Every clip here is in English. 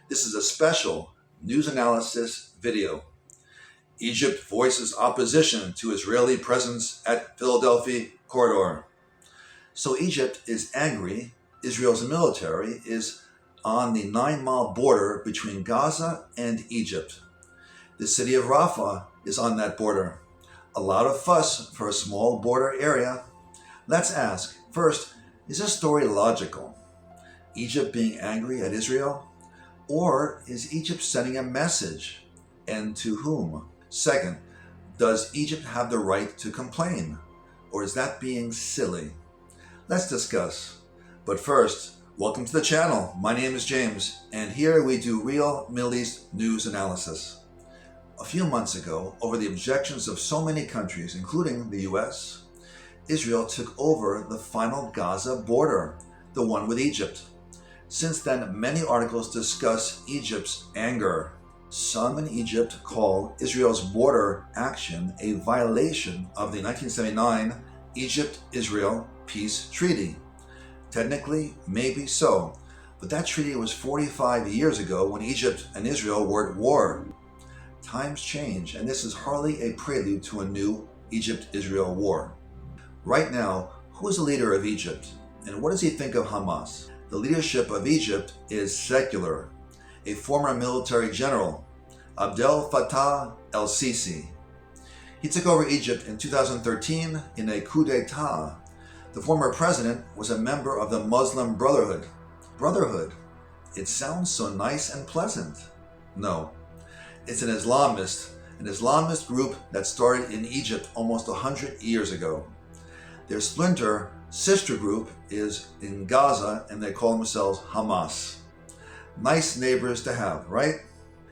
This is a special news analysis video. Egypt voices opposition to Israeli presence at Philadelphi corridor. So Egypt is angry Israel's military is on the 9-mile border between Gaza and Egypt. The city of Rafah is on that border. A lot of fuss for a small border area. Let's ask, first, is this story logical? Egypt being angry at Israel? Or is Egypt sending a message? And to whom? Second, does Egypt have the right to complain? Or is that being silly? Let's discuss. But first, welcome to the channel. My name is James, and here we do real Middle East news analysis. A few months ago, over the objections of so many countries, including the US, Israel took over the final Gaza border, the one with Egypt. Since then, many articles discuss Egypt's anger. Some in Egypt call Israel's border action a violation of the 1979 Egypt-Israel Peace Treaty. Technically, maybe so, but that treaty was 45 years ago when Egypt and Israel were at war. Times change, and this is hardly a prelude to a new Egypt-Israel war. Right now, who is the leader of Egypt, and what does he think of Hamas? The leadership of Egypt is secular. A former military general, Abdel Fattah el-Sisi. He took over Egypt in 2013 in a coup d'etat. The former president was a member of the Muslim Brotherhood. Brotherhood? It sounds so nice and pleasant. No, it's an Islamist group that started in Egypt almost 100 years ago. Their splinter sister group is in Gaza, and they call themselves Hamas. Nice neighbors to have, right?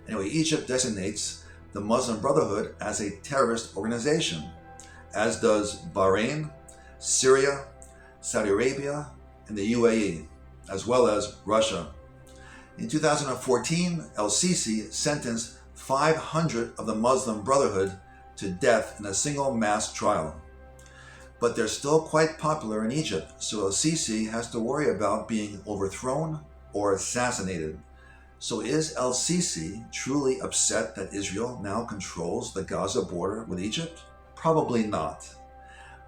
Anyway, Egypt designates the Muslim Brotherhood as a terrorist organization, as does Bahrain, Syria, Saudi Arabia, and the UAE, as well as Russia. In 2014, el-Sisi sentenced 500 of the Muslim Brotherhood to death in a single mass trial. But they're still quite popular in Egypt, so el-Sisi has to worry about being overthrown or assassinated. So is el-Sisi truly upset that Israel now controls the Gaza border with Egypt? Probably not.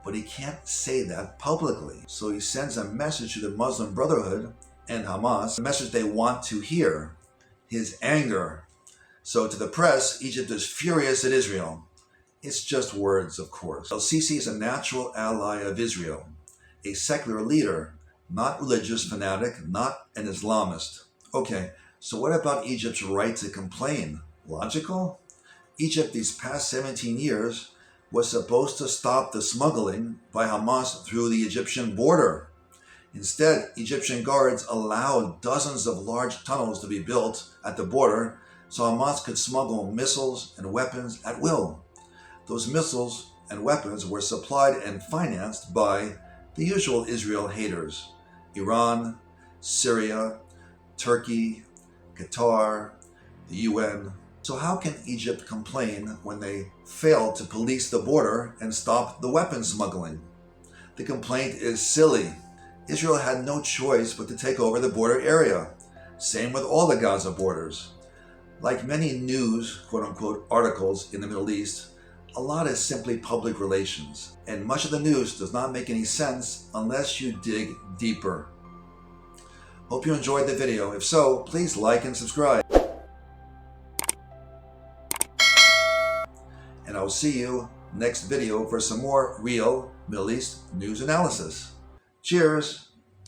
But he can't say that publicly. So he sends a message to the Muslim Brotherhood and Hamas, a message they want to hear, his anger. So to the press, Egypt is furious at Israel. It's just words, of course. El-Sisi is a natural ally of Israel, a secular leader, not religious fanatic, not an Islamist. Okay, so what about Egypt's right to complain? Logical? Egypt these past 17 years was supposed to stop the smuggling by Hamas through the Egyptian border. Instead, Egyptian guards allowed dozens of large tunnels to be built at the border so Hamas could smuggle missiles and weapons at will. Those missiles and weapons were supplied and financed by the usual Israel haters: Iran, Syria, Turkey, Qatar, the UN. So how can Egypt complain when they failed to police the border and stop the weapon smuggling? The complaint is silly. Israel had no choice but to take over the border area. Same with all the Gaza borders. Like many news, quote-unquote, articles in the Middle East, a lot is simply public relations, and much of the news does not make any sense unless you dig deeper. Hope you enjoyed the video. If so, please like and subscribe. And I'll see you next video for some more real Middle East news analysis. Cheers!